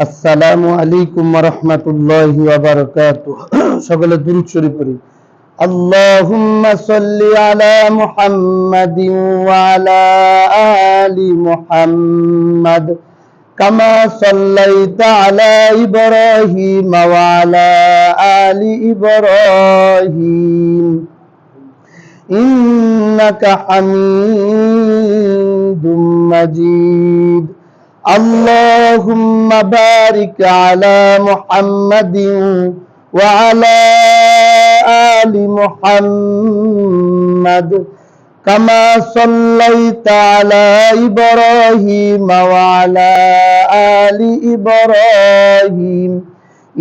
আসসালামু আলাইকুম ওয়া রাহমাতুল্লাহি ওয়া বারাকাতুহু। সকলে দুরূদ শরীফ পড়ি। আল্লাহুম্মা সাল্লি আলা মুহাম্মাদিন ওয়া আলা আলি মুহাম্মাদ কামা সাল্লাইতা আলা ইব্রাহিম ওয়া আলা আলি ইব্রাহিম ইন্নাকা হামিদুম মাজিদ। اللهم بارك على محمد وعلى آل محمد كما صليت على إبراهيم وعلى آل إبراهيم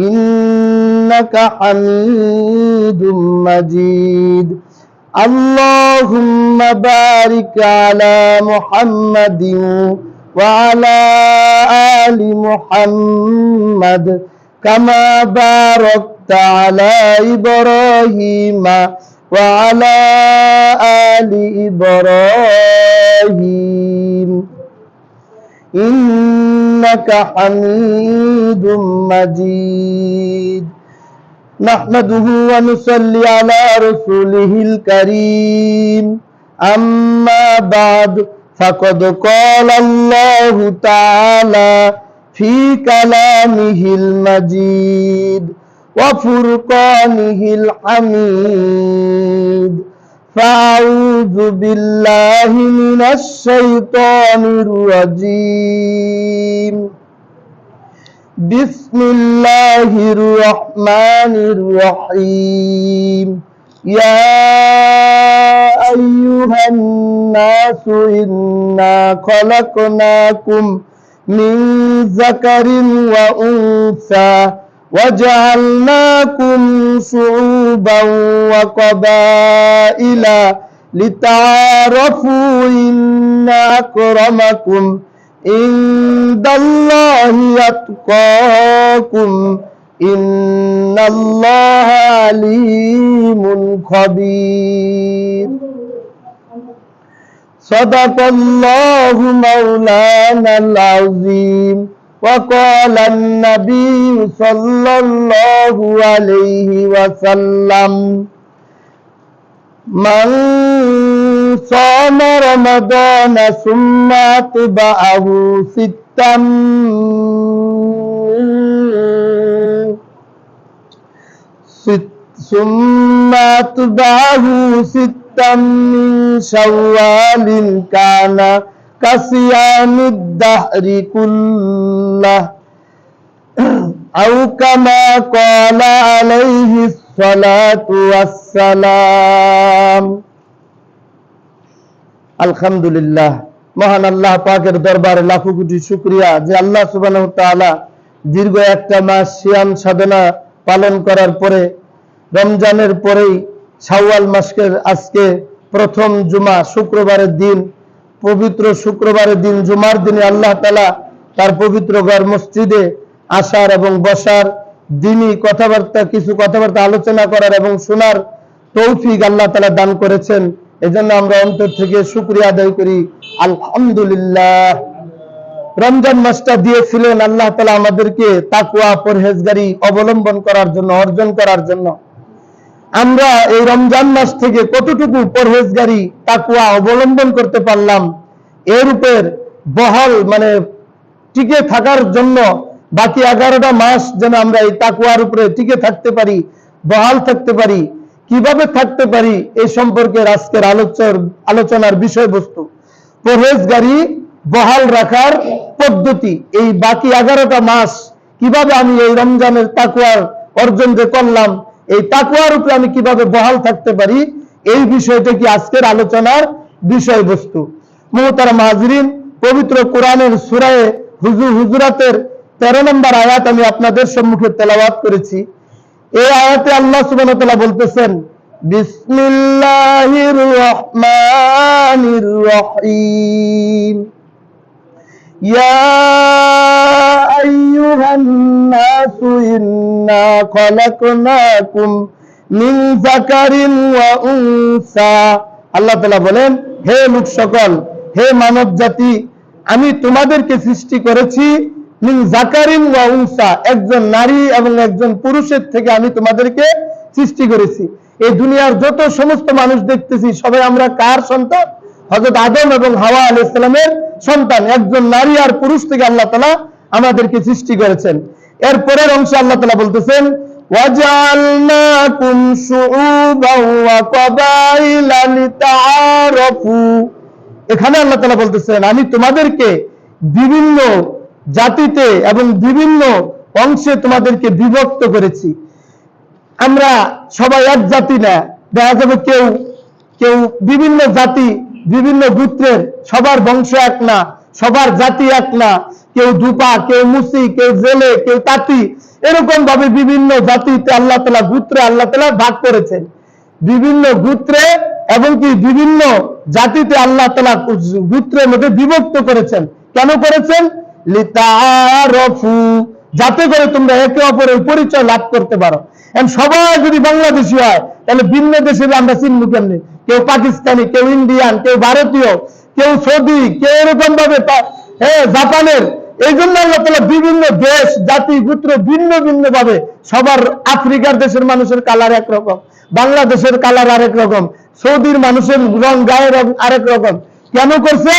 إنك حميد مجيد. اللهم بارك على محمد وعلى آل محمد كما باركت على إبراهيم وعلى آل إبراهيم إنك حميد مجيد. نحمده ونصلي على رسوله الكريم. أما بعد فقد قال الله تعالى في كلامه المجيد وفرقانه الحميد. فأعوذ بالله من الشيطان الرجيم. بسم الله الرحمن الرحيم. يا أيها الناس إنا خلقناكم من ذكر وأنثى وجعلناكم شعوبا وقبائل لتعارفوا إن أكرمكم عند الله أتقاكم إن الله عليم خبير. صدق الله مولانا العظيم. وقال النبي صلى الله عليه وسلم من صام رمضان ثم أتبعه ستا من شوال كان كصيام الدهر كله أو كما قال عليه الصلاة والسلام. আলহামদুলিল্লাহ, মহান আল্লাহ পাকের দরবারে লাখো কোটি শুকরিয়া যে আল্লাহ সুবহানাহু ওয়া তাআলা দীর্ঘ একটা মাস সিয়াম সাধনা পালন করার পরে রমজানের পরেই শাওয়াল মাসের আজকে প্রথম জুমা শুক্রবারের দিন, পবিত্র শুক্রবারের দিন জুমার দিনে আল্লাহ তাআলা তার পবিত্র ঘর মসজিদে আসার এবং বসার, দিনী কথাবার্তা কিছু কথাবার্তা আলোচনা করার এবং শোনার তৌফিক আল্লাহ তাআলা দান করেছেন। এজন্য আমরা অন্তর থেকে শুকরিয়া আদায় করি আলহামদুলিল্লাহ। রমজান মাসটা দিয়েছিলেন আল্লাহ তাআলা আমাদেরকে তাকওয়া পরহেজগারি অবলম্বন করার জন্য, অর্জন করার জন্য। আমরা এই রমজান মাস থেকে কতটুকু পরহেজগারি তাকওয়া অবলম্বন করতে পারলাম, এর উপর বহাল টিকে থাকার জন্য বাকি 11টা মাস যেন আমরা এই তাকওয়ার উপরে টিকে থাকতে পারি, বহাল থাকতে পারি, কিভাবে থাকতে পারি এই সম্পর্কে আজকের আলোচনার বিষয়বস্তু পরহেজগারি বহাল রাখার পদ্ধতি। এই বাকি 11টা মাস কিভাবে আমি এই রমজানের তাকওয়ার অর্জন যে করলাম, এই তাকওয়ার উপরে আমি কিভাবে বহাল থাকতে পারি, এই বিষয়টা কি আজকের আলোচনার বিষয়বস্তু। মুহতারাম হাজিরিন, পবিত্র কোরআনের সূরা হুজুরাতের 13 নম্বর আয়াত আমি আপনাদের সম্মুখে তেলাওয়াত করেছি। এই আয়াতে আল্লাহ সুবহানাহু ওয়া তাআলা বলতেছেন, বিসমিল্লাহির রহমানির রহিম। ইয়া আইয়ুহান নাসু ইন্না খালাকনাকুম মিন যাকারিন ওয়া উনসা। আল্লাহ তাআলা বলেন, হে লোক সকল, হে মানব জাতি, আমি তোমাদেরকে সৃষ্টি করেছি মিন যাকারিন ওয়া উনসা, একজন নারী এবং একজন পুরুষের থেকে আমি তোমাদেরকে সৃষ্টি করেছি। এই দুনিয়ার যত সমস্ত মানুষ দেখতেছি সবাই আমরা কার সন্তান? হযরত আদম এবং হাওয়া আলাইহিস সালামের সন্তান। একজন নারী আর পুরুষ থেকে আল্লাহ তাআলা আমাদেরকে সৃষ্টি করেছেন। এর পরের অংশে আল্লাহ তাআলা বলতেছেন ওয়াজআলনাকুম শুউবান ওয়া ক্বাবাইলা লিতাআরাফু। এখানে আল্লাহ তাআলা বলতেছেন আমি তোমাদেরকে বিভিন্ন জাতিতে এবং বিভিন্ন অংশে তোমাদেরকে বিভক্ত করেছি। আমরা সবাই এক জাতি না, দেখা যাবে কেউ কেউ বিভিন্ন জাতি, বিভিন্ন গোত্রের, সবার বংশ এক না, সবার জাতি এক না, কেউ ধুপা, কেউ মুসি, কেউ জেলে, কেউ তাঁতি, এরকম ভাবে বিভিন্ন জাতিতে আল্লাহ তাআলা গোত্রে আল্লাহ তাআলা ভাগ করেছেন। বিভিন্ন গোত্রে এবং কি বিভিন্ন জাতিতে আল্লাহ তাআলা গোত্রের মধ্যে বিভক্ত করেছেন। কেন করেছেন? লিতাআরাফু, যাতে করে তোমরা একে অপরের পরিচয় লাভ করতে পারো। সবাই যদি বাংলাদেশি হয় তাহলে ভিন্ন দেশে আমরা চিনব কেমনে? কেউ পাকিস্তানি, কেউ ইন্ডিয়ান, কেউ ভারতীয়, কেউ সৌদি, কেউ এরকম ভাবে জাপানের। এই জন্য আল্লাহ তাআলা বিভিন্ন দেশ, জাতি, গোত্র ভিন্ন ভিন্ন ভাবে, সবার আফ্রিকার দেশের মানুষের কালার একরকম, বাংলাদেশের কালার আরেক রকম, সৌদির মানুষের রং, গায়ের রং আরেক রকম। কেন করছে?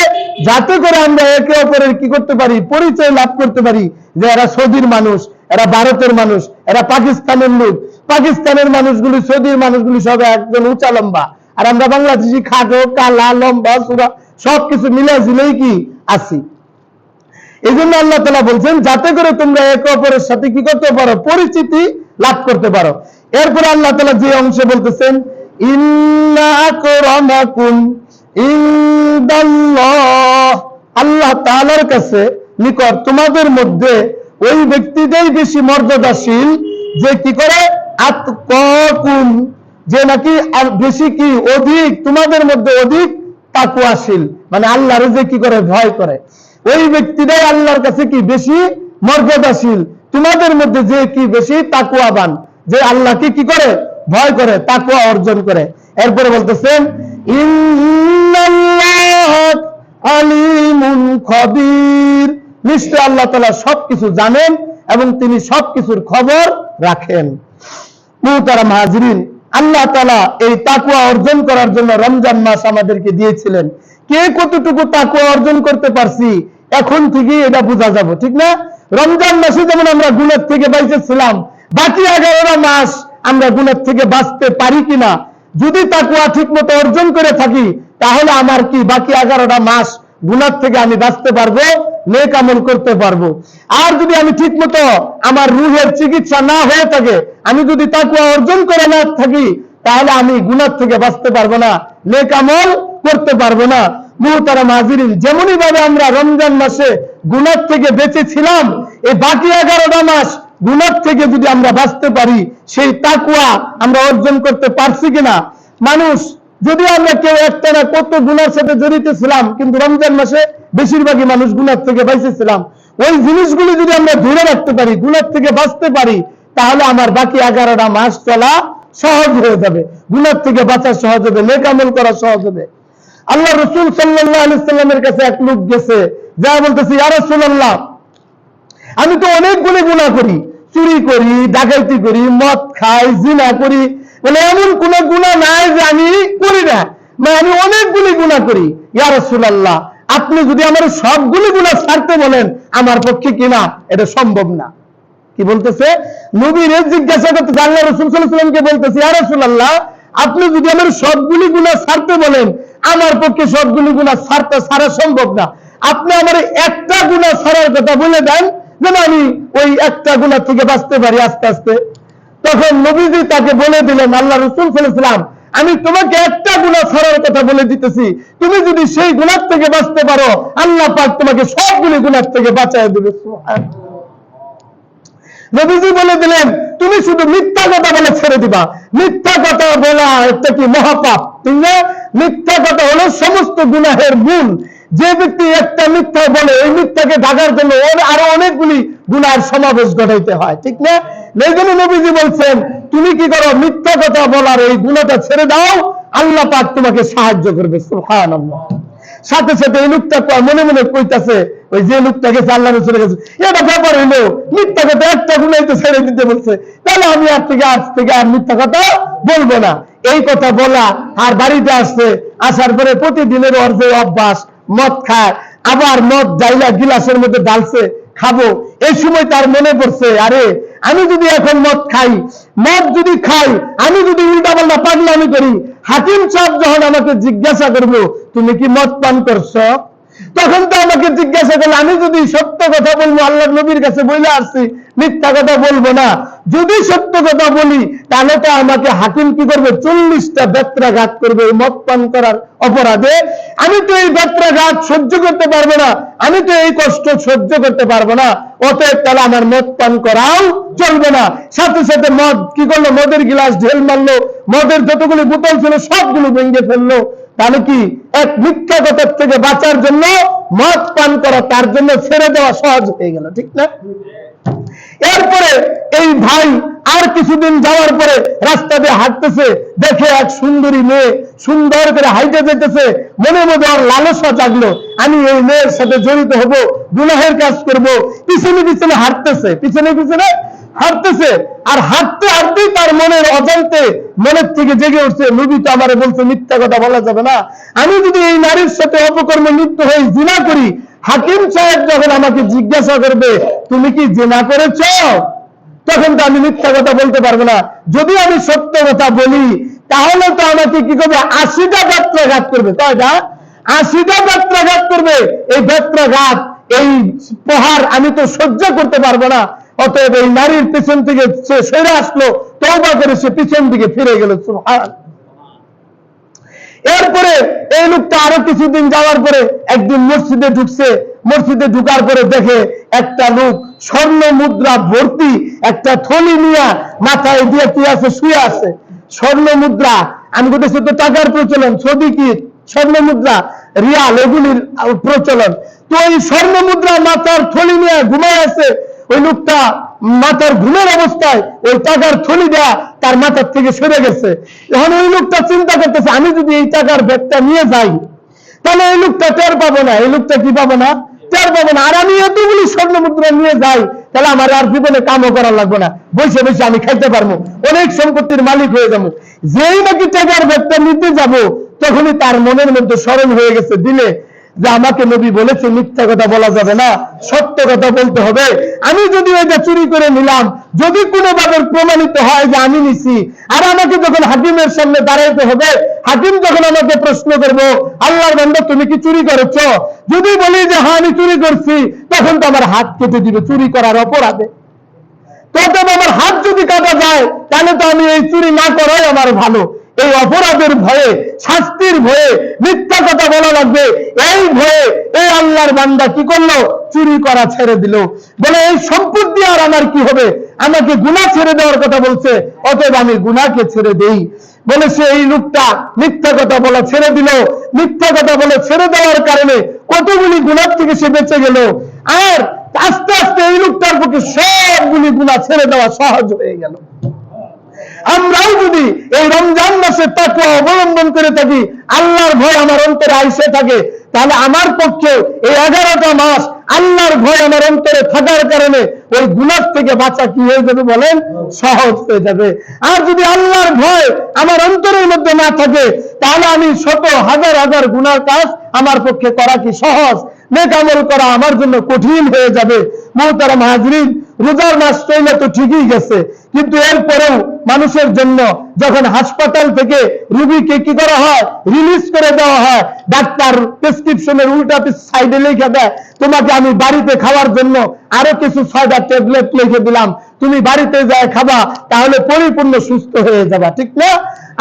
যাতে করে আমরা একে অপরের কি করতে পারি? পরিচয় লাভ করতে পারি যে এরা সৌদির মানুষ, এরা ভারতের মানুষ, এরা পাকিস্তানের লোক। পাকিস্তানের মানুষগুলি, সৌদির মানুষগুলি সব একজন উঁচা লম্বা, আর আমরা বাংলাদেশি খাটো, কালা, লম্বা, সুরা, সবকিছু মিলে ঝুলেই কি আছি। এই জন্য আল্লাহ তাআলা বলছেন যাতে করে তোমরা একে অপরের সাথে কি করতে পারো? পরিচিতি লাভ করতে পারো। এরপরে আল্লাহ তাআলা যে অংশে বলতেছেন ইন্না আকরামাকুম ইনদাল্লাহ, আল্লাহ তাআলার কাছে নিকট তোমাদের মধ্যে ওই ব্যক্তিটাই বেশি মর্যাদাশীল যে কি করে? আতকাকুম, যে নাকি বেশি কি অধিক তোমাদের মধ্যে অধিক তাকওয়াশীল, মানে আল্লাহর যে কি করে? ভয় করে। ওই ব্যক্তিটাই আল্লাহর কাছে কি বেশি মর্যাদাশীল, তোমাদের মধ্যে যে কি বেশি তাকওয়াবান, যে আল্লাহকে কি করে? ভয় করে, তাকওয়া অর্জন করে। এরপরে বলতেছেন ইন্নাল্লাহা আলিমুন খবীর, নিশ্চয় আল্লাহ তাআলা সবকিছু জানেন এবং তিনি সবকিছুর খবর রাখেন। মুহতারাম হাজিরিন, আল্লাহ তাআলা এই তাকওয়া অর্জন করার জন্য রমজান মাস আমাদেরকে দিয়েছিলেন। কে কতটুকু তাকওয়া অর্জন করতে পারছি এখন থেকে এটা বোঝা যাবে, ঠিক না? রমজান মাসে যেমন আমরা গুনাহ থেকে বাঁচেছিলাম, বাকি 11টা মাস আমরা গুনাহ থেকে বাঁচতে পারি কিনা, যদি তাকওয়া ঠিকমতো অর্জন করে থাকি তাহলে আমার কি বাকি 11টা মাস গুনাহ থেকে আমি বাঁচতে পারবো, নেক আমল করতে পারবো। আর যদি আমি ঠিকমতো আমার রূহের চিকিৎসা না হয়ে থাকে, আমি যদি তাকওয়া অর্জন করে না থাকি, তাহলে আমি গুনাহ থেকে বাঁচতে পারবো না, নেক আমল করতে পারবো না। মুহতারাম হাজিরিন, যেমনই ভাবে আমরা রমজান মাসে গুনাহ থেকে বেঁচেছিলাম, এই বাকি 11টা মাস গুনাহ থেকে যদি আমরা বাঁচতে পারি, সেই তাকওয়া আমরা অর্জন করতে পারছি কিনা। মানুষ যদি আমরা কেউ একটা না কত গুনার সাথে জড়িত ছিলাম, কিন্তু রমজান মাসে বেশিরভাগই মানুষ গুনাহ থেকে বাঁচেছিলাম, ওই জিনিসগুলি যদি আমরা ধরে রাখতে পারি, গুনাহ থেকে বাঁচতে পারি, তাহলে আমার বাকি 11টা মাস চলা সহজ হয়ে যাবে, গুনাহ থেকে বাঁচা সহজ হবে, নেক আমল করা সহজ হবে। আল্লাহ রাসূল সাল্লাল্লাহু আলাইহি ওয়াসাল্লামের কাছে এক লোক গেছে, যা বলতেছে ইয়া রাসূলুল্লাহ, আমি তো অনেকগুলো গুনাহ করি, চুরি করি, ডাকাতি করি, মদ খাই, জিনা করি, মানে এমন কোন গুনাহ নাই যে আমি করি না, মানে আমি অনেকগুলি গুনাহ করি। ইয়া রাসূলুল্লাহ, আপনি যদি আমার সবগুলি গুনাহ ছাড়তে বলেন, আমার পক্ষে কিনা এটা সম্ভব না। কি বলতেছে? নবীর জিজ্ঞাসা করতেছে, আল্লাহ রাসূল সাল্লাল্লাহু আলাইহি ওয়াসাল্লামকে বলতেছে ইয়া রাসূলুল্লাহ, আপনি যদি আমার সবগুলি গুনাহ ছাড়তে বলেন, আমার পক্ষে সবগুলি গুনাহ ছাড়া সম্ভব না। আপনি আমার একটা গুনাহ ছাড়ার কথা বলে দেন, যেন আমি ওই একটা গুনাহ থেকে বাঁচতে পারি আস্তে আস্তে। তখন নবীজি তাকে বলে দিলেন, আল্লাহ রাসূল সাল্লাল্লাহু আলাইহি ওয়াসাল্লাম, আমি তোমাকে একটা গুনাহ ছাড়ার কথা বলে দিতেছি, তুমি যদি সেই গুনাহ থেকে বাঁচতে পারো, আল্লাহ পাক তোমাকে সবগুলি গুনাহ থেকে বাঁচায় দেবে। সুবহানাল্লাহ। নবীজি বলে দিলেন, তুমি শুধু মিথ্যা কথা বলে ছেড়ে দিবা। মিথ্যা কথা বলা একটা কি মহাপাপ, ঠিক না? মিথ্যা কথা হলো সমস্ত গুনাহের মূল। যে ব্যক্তি একটা মিথ্যা বলে, ওই মিথ্যাকে ঢাকার জন্য ওর আরো অনেকগুলি গুনাহের সমাবেশ ঘটাইতে হয়, ঠিক না? এই জন্য নবীজি বলছেন, তুমি কি করো? মিথ্যা কথা বলার এই গুনাহটা ছেড়ে দাও, আল্লাহ পাক তোমাকে সাহায্য করবে। সুবহানাল্লাহ। সাথে সাথে এই লোকটা মনে মনে কইতাছে, ওই যে লোকটা গেছে আল্লাহ রাসূলের কাছে, এটা ব্যাপার হইলো মিথ্যা কথা একটা গুনাহ তো ছেড়ে দিতে বলছে, তাহলে আমি আজ থেকে আর মিথ্যা কথা বলবো না। এই কথা বলা আর বাড়িতে আসছে, আসার পরে প্রতিদিনের ওর যে অভ্যাস, মদ খায়, আবার মদ ডাইলা গিলাসের মধ্যে ডালছে খাবো, এই সময় তার মনে পড়ছে, আরে আমি যদি এখন মদ খাই, মদ যদি খাই, আমি যদি উল্টাপাল্টা পাগলামি করি, হাকিম সাহেব যখন আমাকে জিজ্ঞাসা করবো তুমি কি মদ পান করছো, তখন তো আমাকে জিজ্ঞাসা করলে আমি যদি সত্য কথা বলবো, আল্লাহর নবীর কাছে বলে আসছি, মিথ্যা কথা বলবো না, যদি সত্য কথা বলি তাহলে তো আমাকে হাকিম কি করবে, 40টা বেত্রাঘাত করবে মদ পান করার অপরাধে। আমি তো এই বেত্রাঘাত সহ্য করতে পারবো না, আমি তো এই কষ্ট সহ্য করতে পারবো না, অতএব তাহলে আমার মদ পান করাও চলবে না। সাথে সাথে মদ কি করলো, মদের গিলাস ঢেল মারলো, মদের যতগুলি বোতল ছিল সবগুলো ভেঙে ফেললো। তাহলে কি এক মিথ্যা কথার থেকে বাঁচার জন্য মদ পান করা তার জন্য ছেড়ে দেওয়া সহজ হয়ে গেল, ঠিক না? এরপরে এই ভাই আর কিছুদিন যাওয়ার পরে রাস্তা দিয়ে হাঁটতেছে, দেখে এক সুন্দরী মেয়ে সুন্দর করে হাইটে যেতেছে, মনে মধ্যে আর লালসা জাগলো, আমি এই মেয়ের সাথে জড়িত হব, গুনাহের কাজ করব, পিছনে পিছনে হাঁটতেছে, পিছনে পিছনে হাঁটতেছে, আর হাঁটতে হাঁটতেই তার মনের অজান্তে মনের থেকে জেগে উঠছে, নবী তো আমারে বলছে মিথ্যা কথা বলা যাবে না, আমি যদি এই নারীর সাথে অপকর্মে লিপ্ত হয়ে জিনা করি, হাকিম সাহেব যখন আমাকে জিজ্ঞাসা করবে তুমি কি জিনা করেছ, তখন তো আমি মিথ্যা কথা বলতে পারবো না। যদি আমি সত্য কথা বলি তাহলে তো আমাকে কি করবে, 80টা বেত্রাঘাত করবে, কয়টা? 80টা বেত্রাঘাত করবে। এই বেত্রাঘাত, এই প্রহার আমি তো সহ্য করতে পারবো না। অতএব এই নারীর পিছন থেকে সে সরে আসলো, তওবা করে সে পিছন দিকে ফিরে গেল। সুবহান। এরপরে এই লোকটা আরো কিছুদিন যাওয়ার পরে একদিন মসজিদে ঢুকছে, মসজিদে ঢুকার পরে দেখে একটা লোক স্বর্ণ মুদ্রা ভর্তি একটা থলি নিয়ে মাথায় দিয়ে কি আছে, শুয়ে আছে। স্বর্ণ মুদ্রা, আমি বলতেছি তো টাকার প্রচলন, সৌদি কি স্বর্ণ মুদ্রা, রিয়াল, এগুলির প্রচলন। তো এই স্বর্ণ মুদ্রা মাথার থলি নিয়ে ঘুমায় আছে। ওই লোকটা মাথার ঘুমের অবস্থায় ওই টাকার থলি দেয়া তার মাথার থেকে সরে গেছে। এখন ওই লোকটা চিন্তা করতেছে, আমি যদি এই টাকার ব্যাগটা নিয়ে যাই তাহলে এই লোকটা টের পাবো না, এই লোকটা কি পাবো না, টের পাবো না। আর আমি এতগুলি স্বর্ণ মুদ্রা নিয়ে যাই তাহলে আমার আর জীবনে কামও করার লাগবে না, বসে বসে আমি খাইতে পারবো, অনেক সম্পত্তির মালিক হয়ে যাবো। যেই নাকি টাকার ব্যাগটা নিতে যাব তখনই তার মনের মধ্যে স্মরণ হয়ে গেছে দিলে যে আমাকে নবী বলেছে মিথ্যা কথা বলা যাবে না, সত্য কথা বলতে হবে। আমি যদি ওইটা চুরি করে নিলাম, যদি কোনোভাবে প্রমাণিত হয় যে আমি নিছি, আর আমাকে যখন হাকিমের সামনে দাঁড়াইতে হবে, হাকিম যখন আমাকে প্রশ্ন করবো আল্লাহর বান্দা তুমি কি চুরি করেছ, যদি বলি যে হ্যাঁ আমি চুরি করছি, তখন তো আমার হাত কেটে দিবে চুরি করার অপরাধে। তবে আমার হাত যদি কাটা যায় তাহলে তো আমি এই চুরি না করাই আমার ভালো। এই অপরাধের ভয়ে, শাস্তির ভয়ে মিথ্যা কথা বলা লাগবে, এই ভয়ে এই আল্লাহর বান্দা কি করলো, চুরি করা ছেড়ে দিল। বলে এই সম্পত্তি আর আমার কি হবে, আমাকে গুনাহ ছেড়ে দেওয়ার কথা বলছে, অতএব আমি গুনাহকে ছেড়ে দেই। বলে সে এই লোকটা মিথ্যা কথা বলা ছেড়ে দিল। মিথ্যা কথা বলে ছেড়ে দেওয়ার কারণে কতগুলি গুনাহ থেকে সে বেঁচে গেল। আর আস্তে আস্তে এই লোকটার পক্ষে সবগুলি গুনাহ ছেড়ে দেওয়া সহজ হয়ে গেল। আমরাও যদি এই রমজান মাসে তাকওয়া অবলম্বন করে থাকি, আল্লাহর ভয় আমার অন্তরে আইসে থাকে, তাহলে আমার পক্ষে এই 11টা মাস আল্লাহর ভয় আমার অন্তরে থাকার কারণে ওই গুনাহ থেকে বাঁচা কি হয়ে যাবে বলেন, সহজ হয়ে যাবে। আর যদি আল্লাহর ভয় আমার অন্তরের মধ্যে না থাকে তাহলে আমি শত হাজার হাজার গুনার কাজ আমার পক্ষে করা কি সহজ, নেক আমল করা আমার জন্য কঠিন হয়ে যাবে। মুহতারাম হাজরিন, রোজার মাস চলে তো ঠিকই গেছে, কিন্তু এরপরেও মানুষের জন্য যখন হাসপাতাল থেকে রোগীকে কি করা হয়, রিলিজ করে দেওয়া হয়, ডাক্তার প্রেসক্রিপশনের উল্টা সাইডে লিখে দেয় তোমাকে আমি বাড়িতে খাওয়ার জন্য আরো কিছু 6টা ট্যাবলেট লিখে দিলাম, তুমি বাড়িতে যায় খাবা, তাহলে পরিপূর্ণ সুস্থ হয়ে যাবা, ঠিক না?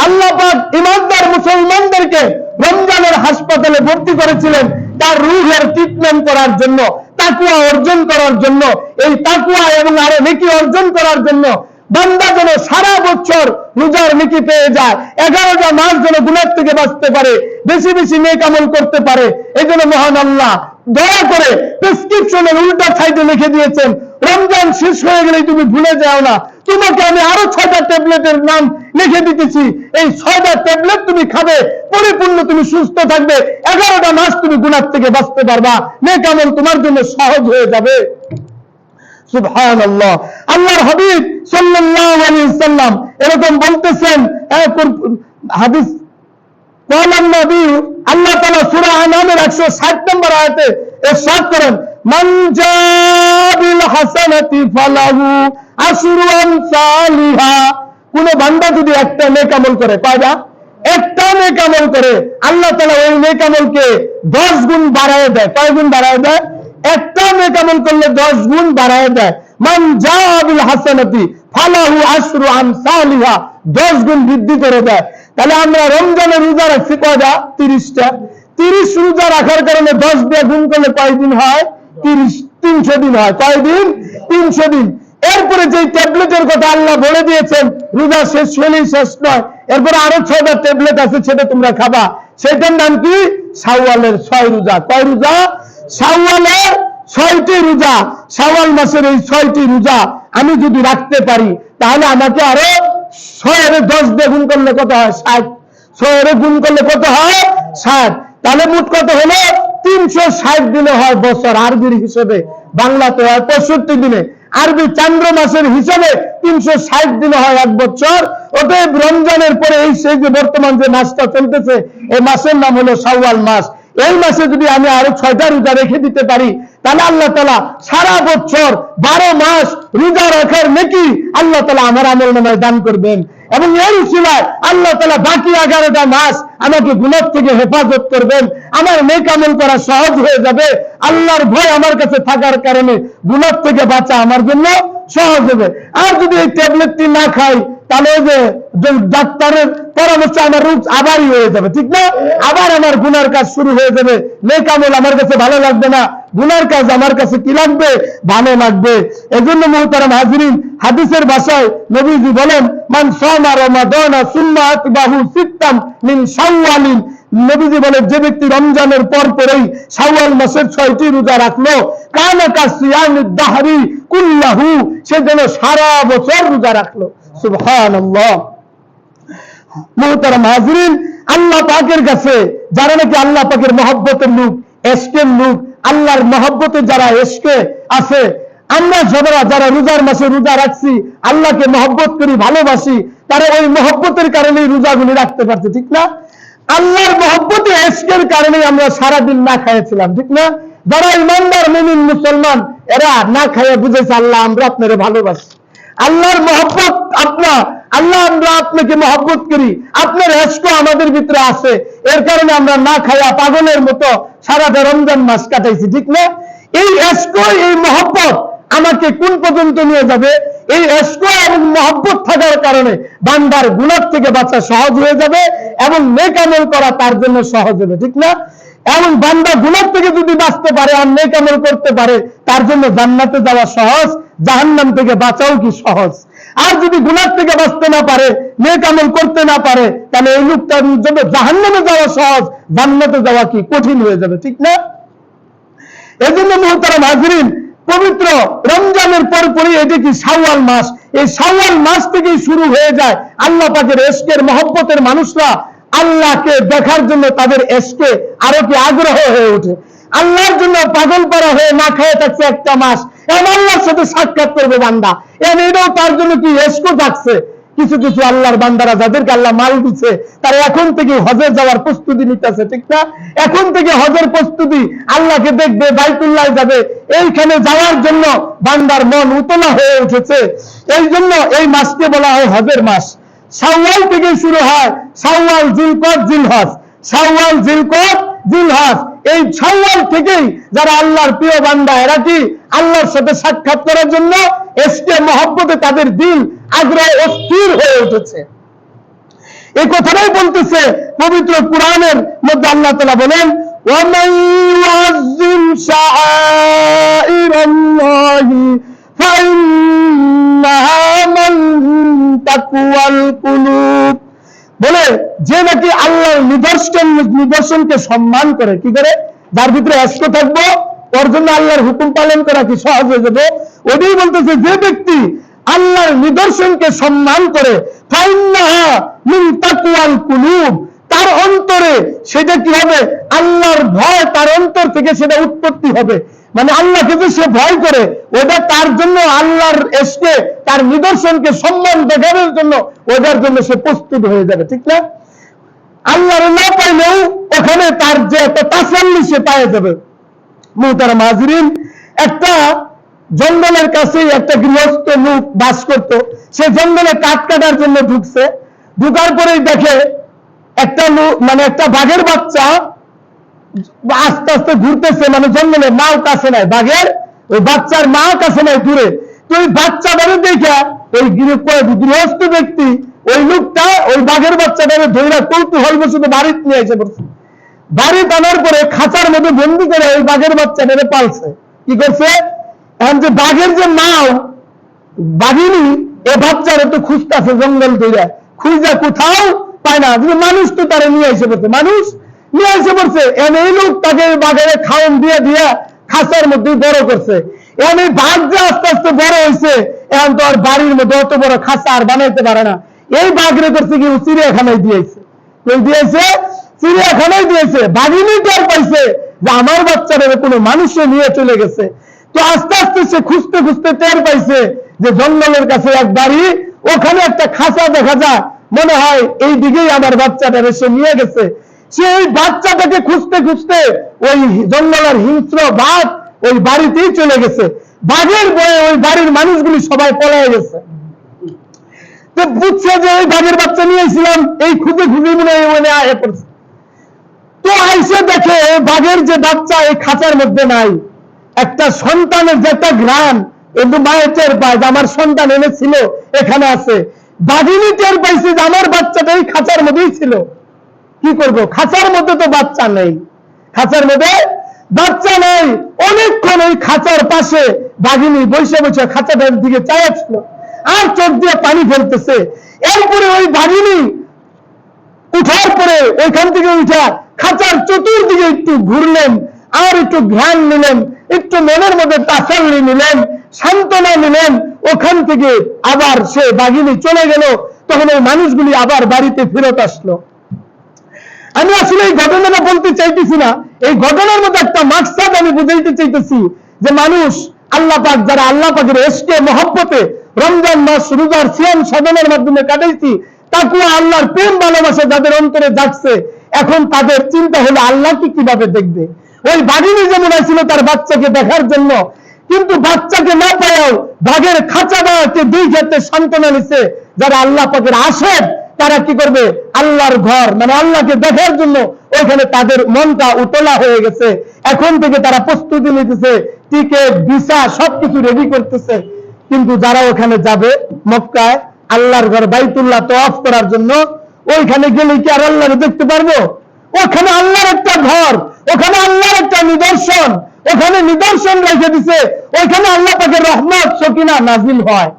আল্লাহ পাক ইমানদার মুসলমানদেরকে রমজানের হাসপাতালে ভর্তি করেছিলেন তার রূহের ট্রিটমেন্ট করার জন্য, তাকওয়া অর্জন করার জন্য। এই তাকওয়া এবং আরো নেকি অর্জন করার জন্য বান্দা যেন সারা বছর রোজার নেকি পেয়ে যায়, 11টা মাস যেন গুনাহ থেকে বাঁচতে পারে, বেশি বেশি নেক আমল করতে পারে। এই জন্য মহান আল্লাহ দয়া করে প্রেসক্রিপশনের উল্টা সাইডে লিখে দিয়েছেন, রমজান শেষ হয়ে গেলে তুমি ভুলে যাও না, তোমাকে আমি আরো 6টা ট্যাবলেটের নাম লিখে দিতেছি, এই 6টা ট্যাবলেট তুমি খাবে, পরিপূর্ণ তুমি সুস্থ থাকবে, 11টা মাস তুমি গুনাহ থেকে বাঁচতে পারবা, নেক আমল তোমার জন্য সহজ হয়ে যাবে। সুবহানাল্লাহ। আল্লাহর হাবিব সাল্লাল্লাহু আলাইহি ওয়াসাল্লাম এরকম বলতেছেন, হাদিস কলাম নবী, আল্লাহ তাআলা সূরা আনামের 160 নম্বর আয়াতে ইরশাদ করেন, মান জাবিল হাসানাতি ফালাহু আশরু আমসালিহা। কোন বান্দা যদি একটা নেক আমল করে, কয়টা? একটা নেক আমল করে, আল্লাহ তাআলা ওই নেক আমলকে 10 গুণ বাড়ায় দেয়। কয় গুণ বাড়ায় দেয়? একটা নেক আমল করলে 10 গুণ বাড়ায় দেয়। মান জাবিল হাসানাতি ফালাহু আশরু আমসালিহা, 10 গুণ বৃদ্ধি করে দেয়। তাহলে আমরা রমজানের রোজা রাখছি কয়টা? 30টা। 30 রোজা রাখার কারণে 10 দিয়ে গুণ করলে কয় দিন হয়? 300 দিন হয়। কয় দিন? 300 দিন। এরপরে যে ট্যাবলেটের কথা আল্লাহ বলে দিয়েছেন, রোজা শেষ হলেই শেষ নয়, এরপরে আরো 6টা ট্যাবলেট আছে, সেটা তোমরা খাবা। সেটার নাম কি? শাওয়ালের 6 রোজা। কয় রোজা? শাওয়ালের 6টি রোজা। শাওয়াল মাসের এই 6টি রোজা আমি যদি রাখতে পারি, তাহলে আমাকে আরো 6 10 দিয়ে গুণ করলে কত হয়? 60। 6 গুণ করলে কত হয়? 60। তাহলে মোট কত হলো? 360 দিনে হয় বছর। আরবির হিসেবে, বাংলাতে হয় 65 দিনে। আরবি চান্দ্র মাসের হিসেবে 360 দিনে হয় 1 বছর। অতএব রমজানের পরে এই সেই যে বর্তমান যে মাসটা চলতেছে, এই মাসের নাম হলো শাওয়াল মাস। এই মাসে যদি আমি আরো 6টা রোজা রেখে দিতে পারি, তাহলে আল্লাহ তাআলা সারা বছর 12 মাস রোজা রাখার নেকি আল্লাহ তাআলা আমার আমলনামায় দান করবেন। এবং এর উসিলায় আল্লাহ তাআলা বাকি 11টা মাস আমাকে গুনাহ থেকে হেফাজত করবেন। আমার নেক আমল করা সহজ হয়ে যাবে। আল্লাহর ভয় আমার কাছে থাকার কারণে গুনাহ থেকে বাঁচা আমার জন্য সহজ হবে। আর যদি এই ট্যাবলেটটি না খাই, তাহলে যে ডাক্তারের পরামর্শ আমার রোগ আবারই হয়ে যাবে, ঠিক না? আবার আমার গুনার কাজ শুরু হয়ে যাবে। নেক আমল আমার কাছে ভালো লাগবে না, গুনার কাজ আমার কাছে কি লাগবে? ভালো লাগবে। এজন্য মুহতারাম হাজিরিন, হাদিসের ভাষায় নবীজি বলেন, মান সামা রমাদানা সুম্মা আতবাহু সিত্তাম মিন শাওয়ালিন। নবীজি বলেন, যে ব্যক্তি রমজানের পর পরেই শাওয়াল মাসের 6টি রোজা রাখলো, কানা কাসিয়ামিদ দাহরি কুল্লাহু, সে যেন সারা বছর রোজা রাখলো। সুবহানাল্লাহ। মুহতারাম হাজিরিন, আল্লাহ পাকের কাছে যারা নাকি আল্লাহ পাকের মহব্বতের লোক, এশকের লোক, আল্লাহর মহব্বতে যারা এশকে আছে, আমরা যারা রোজার মাসে রোজা রাখছি, আল্লাহকে মহব্বত করি, ভালোবাসি, তারা ওই মহব্বতের কারণেই রোজাগুলি রাখতে পারছে, ঠিক না? আল্লাহর মহব্বতে এশকের কারণে আমরা সারাদিন না খাইয়েছিলাম, ঠিক না? যারা ইমানদার মুমিন মুসলমান, এরা না খাইয়ে বুঝেছে আল্লাহ আমরা আপনারে ভালোবাসি। আল্লাহর মহব্বত আল্লাহ আমরা আপনাকে মহব্বত করি, আপনার এশক আমাদের ভিতরে আছে, এর কারণে আমরা না খাইয়া পাগলের মতো সারাটা রমজান মাস কাটাইছি, ঠিক না? এই এশক, এই মহব্বত আমাকে কোন পর্যন্ত নিয়ে যাবে? এই এশক এবং মহব্বত থাকার কারণে বান্দার গুনাহ থেকে বাঁচা সহজ হয়ে যাবে এবং নেক আমল করা তার জন্য সহজ হবে, ঠিক না? এবং বান্দা গুনাহ থেকে যদি বাঁচতে পারে আর নেক আমল করতে পারে, তার জন্য জান্নাতে যাওয়া সহজ, জাহান্নাম থেকে বাঁচাও কি সহজ। আর যদি গুনাহ থেকে বাঁচতে না পারে, নেক আমল করতে না পারে, তাহলে এই লোকটার জন্য জাহান্নামে যাওয়া সহজ, জান্নাতে যাওয়া কি কঠিন হয়ে যাবে, ঠিক না? এজন্য মুহতারাম হাজিরিন, পবিত্র রমজানের পরপরই এটি কি শাওয়াল মাস। এই শাওয়াল মাস থেকেই শুরু হয়ে যায় আল্লাহ পাকের এশকের মহব্বতের মানুষরা আল্লাহকে দেখার জন্য তাদের এশকে আরো কি আগ্রহ হয়ে ওঠে। আল্লাহর জন্য পাগল পারা হয়ে না খেয়ে থাকছে একটা মাস, আল্লাহর সাথে সাক্ষাৎ করবে বান্দা, এটাও তার জন্য কি এশক থাকছে। কিছু কিছু আল্লাহর বান্দারা যাদেরকে আল্লাহ মাল দিচ্ছে, তারা এখন থেকে হজে যাওয়ার প্রস্তুতি নিতেছে, ঠিক না? এখন থেকে হজের প্রস্তুতি, আল্লাহকে দেখবে, বাইতুল্লাহ যাবে, এইখানে যাওয়ার জন্য বান্দার মন উতলা হয়ে উঠেছে। এই জন্য এই মাসকে বলা হয় হজের মাস। শাওয়াল থেকে শুরু হয়, শাওয়াল, জিলকদ, জিলহজ, শাওয়াল, জিলকদ, জিলহজ। এই শাওয়াল থেকেই যারা আল্লাহর প্রিয় বান্দা, এরা কি আল্লাহর সাথে সাক্ষাৎ করার জন্য এশকে মহব্বতে তাদের দিল আগ্রহ অস্থির হয়ে উঠেছে। এই কথাটাই বলতেছে পবিত্র কুরআনের মধ্যে আল্লাহ তাআলা বলেন, ওয়ামান ইউআযযিম শাআইরাল্লাহি ফাইন্নাহা মিন তাকওয়াল কুলুব। বলে, যে নাকি আল্লাহর নিদর্শনকে সম্মান করে, কি করে? যার ভিতরে এশক থাকবো, ওর জন্য আল্লাহর হুকুম পালন করা কি সহজ হয়ে যাবে। ওটাই বলতেছে, যে ব্যক্তি আল্লাহর নিদর্শনকে সম্মান করে, ফাইন্নাহা মিন তাকওয়াল কুলুব, তার তার অন্তরে সেটা কি হবে, আল্লাহর ভয় তার অন্তর থেকে সেটা উৎপত্তি হবে। মানে আল্লাহকে যে সে ভয় করে, ওটা তার জন্য আল্লাহর এসকে তার নিদর্শনকে সম্মান দেখানোর জন্য ওটার জন্য সে প্রস্তুত হয়ে যাবে, ঠিক না? আল্লাহর না পাইলেও ওখানে তার যে একটা তাসাল্লি সে পাওয়া যাবে। মুহতারাম হাজিরিন, একটা জঙ্গলের কাছে একটা গৃহস্থ লোক বাস করত। সে জঙ্গলে কাঠ কাটার জন্য ঢুকছে। ঢুকার পরেই দেখে একটা লোক, মানে একটা বাঘের বাচ্চা আস্তে আস্তে ঘুরতেছে, মানে জঙ্গলে মাও কাছে নাই, বাঘের ওই বাচ্চার মাও কাছে নাই, দূরে। তো ওই বাচ্চাটারে দেখা ওই গৃহস্থ ব্যক্তি, ওই লোকটা ওই বাঘের বাচ্চাটারে ধরে কৌতূহল বসে বাড়িতে নিয়ে এসে পড়ছে। বাড়ি আনার পরে খাঁচার মধ্যে বন্দি করে ওই বাঘের বাচ্চাটারে পালছে। কি করছে, এখন যে বাঘের যে মাও বাঘিনী, এ বাচ্চারা তো খুঁজতেছে জঙ্গল ধরে, খুঁজা কোথাও পায় না। মানুষ তো তারা নিয়ে এসে পড়ছে, মানুষ নিয়ে এসে পড়ছে। এখন এই লোক তাকে বাঘের খাওয়ান দিয়ে দিয়ে খাঁচার মধ্যে বড় করছে। এখন এই বাঘ যে আস্তে আস্তে বড় হয়েছে, এখন তো আর বাড়ির মধ্যে অত বড় খাঁচা আর বানাইতে পারে না। এই বাঘরে করছে কি, চিড়িয়াখানায় দিয়েছে। দিয়েছে চিড়িয়াখানায় দিয়েছে। বাঘিনী টের পাইছে যে আমার বাচ্চাদের কোনো মানুষে নিয়ে চলে গেছে। তো আস্তে আস্তে সে খুঁজতে খুঁজতে টের পাইছে যে জঙ্গলের কাছে এক বাড়ি, ওখানে একটা খাঁচা দেখা যায়, মনে হয় এই দিকেই আমার বাচ্চাটারে সে নিয়ে গেছে। সে ওই বাচ্চাটাকে খুঁজতে খুঁজতে ওই জঙ্গলের হিংস্র বাঘ ওই বাড়িতেই চলে গেছে। বাঘের ভয়ে ওই বাড়ির মানুষগুলি সবাই পলায় গেছে। তো বুঝছে যে ওই বাঘের বাচ্চা নিয়েছিলাম, এই খুঁজে খুঁজে মনে হয় আয়ে পড়ছে। তো আইসে দেখে বাঘের যে বাচ্চা এই খাঁচার মধ্যে নাই। একটা সন্তানের যে একটা ঘ্রাণ, কিন্তু মায়ের টের পায় যে আমার সন্তান এনেছিল এখানে আছে। বাঘিনী টের পাইছে যে আমার বাচ্চাটা এই খাঁচার মধ্যেই ছিল। কি করব, খাঁচার মধ্যে তো বাচ্চা নেই, খাঁচার মধ্যে বাচ্চা নেই। অনেকক্ষণ ওই খাঁচার পাশে বাঘিনী বসে বসে খাঁচাটার দিকে চাইছিল, আর চোখ দিয়ে পানি ফেলতেছে। এরপরে ওই বাঘিনী উঠার পরে ওইখান থেকে উঠা খাঁচার চতুর্দিকে একটু ঘুরলেন, আর একটু ধ্যান নিলেন, একটু মনের মধ্যে তাসাল্লি নিলেন, সান্ত্বনা নিলেন। ওখান থেকে আবার সে বাঘিনী চলে গেল। তখন ওই মানুষগুলি আবার বাড়িতে ফেরত আসলো। আমি আসলে এই ঘটনাটা বলতে চাইতেছি না, এই ঘটনার মধ্যে একটা মাকসাদ আমি বুঝাইতে চাইতেছি যে মানুষ আল্লাহ পাক, যারা আল্লাহ পাকের এশকে মহব্বতে রমজান মাস রোজার সিয়াম সাধনার মাধ্যমে কাটাইছি, তাকুয়া আল্লাহর প্রেম ভালোবাসা যাদের অন্তরে জাগছে, এখন তাদের চিন্তা হলো আল্লাহকে কিভাবে দেখবে। ওই বাঘিনী যেমন ছিল তার বাচ্চাকে দেখার জন্য, কিন্তু বাচ্চাকে না পায়াও বাঘের খাঁচাটাকে দুই ক্ষেত্রে সান্ত্বনা নিছে। যারা আল্লাহ পাকের আশেক, তারা কি করবে, আল্লাহর ঘর মানে আল্লাহকে দেখার জন্য ওইখানে তাদের মনটা উতলা হয়ে গেছে। এখন থেকে তারা প্রস্তুতি নিতেছে, টিকেট ভিসা সবকিছু রেডি করতেছে। কিন্তু যারা ওখানে যাবে মক্কায় আল্লাহর ঘর বাইতুল্লাহ তওয়াফ করার জন্য, ওইখানে গেলে কি আর আল্লাহকে দেখতে পারবো? ওখানে আল্লাহর একটা ঘর, ওখানে আল্লাহর একটা নিদর্শন, ওখানে নিদর্শন রেখে দিছে। ওইখানে আল্লাহ পাকের রহমত সকিনা নাজিল হয়।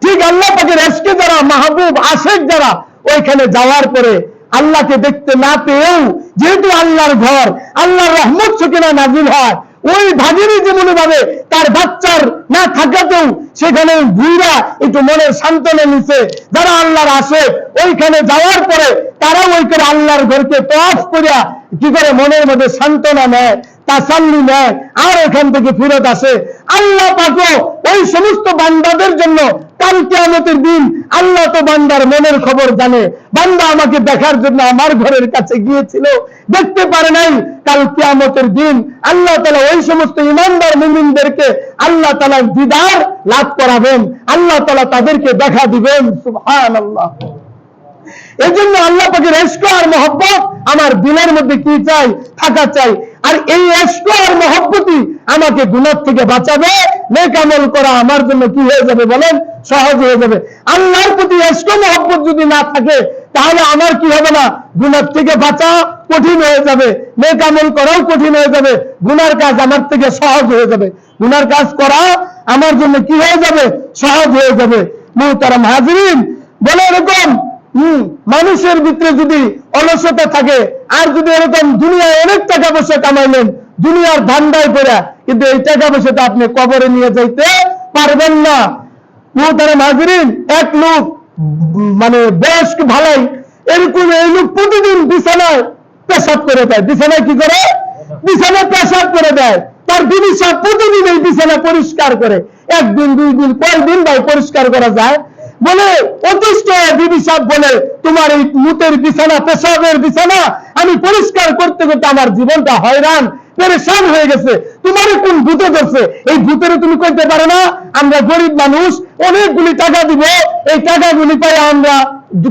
ঠিক আল্লাহ পাকের এশকে যারা মাহবুব আশেক যারা ওইখানে যাওয়ার পরে আল্লাহকে দেখতে না পেয়েও, যেহেতু আল্লাহর ঘর, আল্লাহর রহমত সকিনা নাজিল হয়, ওই ভাগিনী যেমন ভাবে তার বাচ্চার না থাকাতেও সেখানে ঘুরা একটু মনের সান্ত্বনা নিছে। যারা আল্লাহর আশেক ওইখানে যাওয়ার পরে তারাও ওই করে আল্লাহর ঘরকে তওয়াফ করিয়া কি করে মনের মধ্যে সান্ত্বনা নেয়, তাসাল্লি নেয়, আর এখান থেকে ফিরত আসে। আল্লাহ পাকও ওই সমস্ত বান্দাদের জন্য কাল কিয়ামতের দিন, আল্লাহ তো বান্দার মনের খবর জানে। বান্দা আমাকে দেখার জন্য আমার ঘরের কাছে গিয়েছিল, দেখতে পারে নাই। কাল কিয়ামতের দিন আল্লাহ তাআলা ওই সমস্ত ঈমানদার মুমিনদেরকে আল্লাহ তাআলা দিদার লাভ করাবেন, আল্লাহ তাআলা তাদেরকে দেখা দিবেন। সুবহানাল্লাহ। এই জন্য আল্লাহ পাকের ইশক আর মহব্বত আমার দিলের মধ্যে কি চাই, থাকা চাই। আর এই ইশক আর মহব্বতই আমাকে গুনাহ থেকে বাঁচাবে। নেক আমল করা আমার জন্য কি হয়ে যাবে বলেন, সহজ হয়ে যাবে। আল্লাহর প্রতি ইশক মহব্বত যদি না থাকে, তাহলে আমার কি হবে না, গুনাহ থেকে বাঁচা কঠিন হয়ে যাবে, নেক আমল করাও কঠিন হয়ে যাবে, গুনার কাজ আমার থেকে সহজ হয়ে যাবে। গুনার কাজ করা আমার জন্য কি হয়ে যাবে, সহজ হয়ে যাবে। মুহতারাম হাজিরিন, বলে এরকম মানুষের ভিতরে যদি অলসতা থাকে, আর যদি এরকম দুনিয়ায় অনেক টাকা পয়সা কামাইলেন, দুনিয়ার ধান্দায় করে, কিন্তু এই টাকা পয়সাটা আপনি কবরে নিয়ে যাইতে পারবেন না। মুহতারাম হাজিরিন, এক লোক মানে বয়স্ক ভালাই এরকম এই লোক প্রতিদিন বিছানায় পেশাব করে দেয়। বিছানায় কি করে? বিছানায় পেশাব করে দেয়। তার বিবি সাহেব প্রতিদিন এই বিছানা পরিষ্কার করে। একদিন দুই দিন কয়েকদিন ভাই পরিষ্কার করা যায়? বলে অতিষ্ঠ বিবি সাহেব বলে, তোমার এই মুতের বিছানা, পেশাবের বিছানা আমি পরিষ্কার করতে করতে আমার জীবনটা হয়রান পেরেশান হয়ে গেছে। তোমার কোন ভূতে ধরছে? এই ভূতের তুমি কইতে পারো না আমরা গরিব মানুষ, অনেকগুলি টাকা দিব, এই টাকাগুলি পাই আমরা